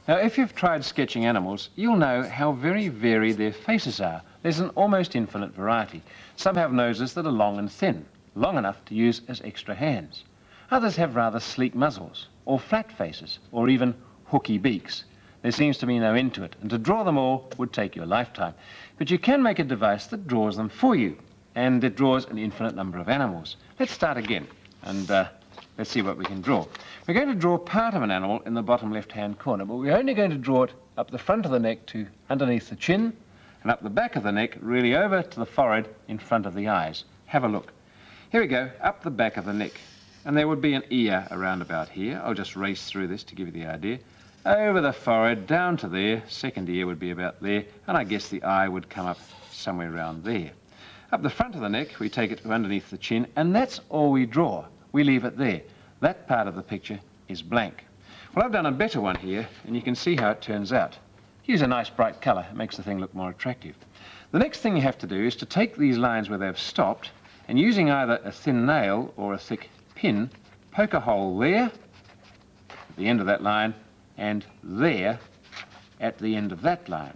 Now, if you've tried sketching animals, you'll know how very varied their faces are. There's an almost infinite variety. Some have noses that are long and thin, long enough to use as extra hands. Others have rather sleek muzzles, or flat faces, or even hooky beaks. There seems to be no end to it, and to draw them all would take you a lifetime. But you can make a device that draws them for you, and it draws an infinite number of animals. Let's start again, and let's see what we can draw. We're going to draw part of an animal in the bottom left-hand corner, but we're only going to draw it up the front of the neck to underneath the chin, and up the back of the neck, really over to the forehead in front of the eyes. Have a look. Here we go, up the back of the neck. And there would be an ear around about here. I'll just race through this to give you the idea. Over the forehead, down to there, second ear would be about there, and I guess the eye would come up somewhere around there. Up the front of the neck, we take it to underneath the chin, and that's all we draw. We leave it there. That part of the picture is blank. Well, I've done a better one here, and you can see how it turns out. Use a nice bright colour. It makes the thing look more attractive. The next thing you have to do is to take these lines where they've stopped, and using either a thin nail or a thick pin, poke a hole there, at the end of that line, and there, at the end of that line.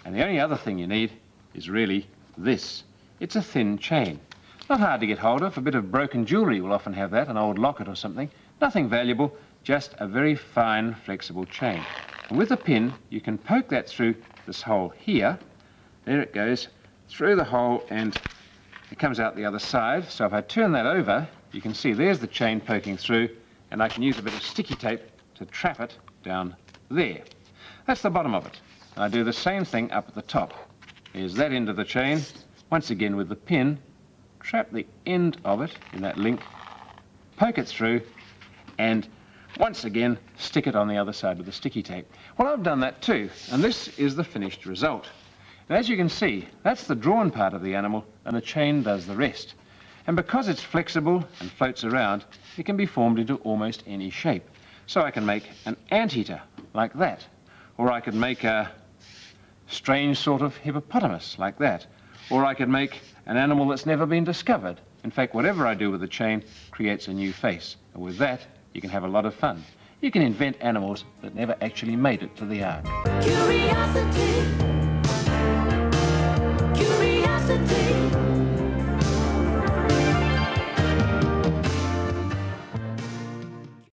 And the only other thing you need is really this. It's a thin chain. Not hard to get hold of. A bit of broken jewellery will often have that, an old locket or something. Nothing valuable, just a very fine, flexible chain. And with a pin, you can poke that through this hole here. There it goes, through the hole, and it comes out the other side. So if I turn that over, you can see there's the chain poking through, and I can use a bit of sticky tape to trap it down there. That's the bottom of it. And I do the same thing up at the top. There's that end of the chain. Once again with the pin, trap the end of it in that link, poke it through, and once again stick it on the other side with the sticky tape. Well, I've done that too, and this is the finished result. And as you can see, that's the drawn part of the animal, and the chain does the rest. And because it's flexible and floats around, it can be formed into almost any shape. So I can make an anteater like that, or I could make a strange sort of hippopotamus like that, or I could make an animal that's never been discovered. In fact, whatever I do with the chain creates a new face. And with that, you can have a lot of fun. You can invent animals that never actually made it to the ark. Curiosity.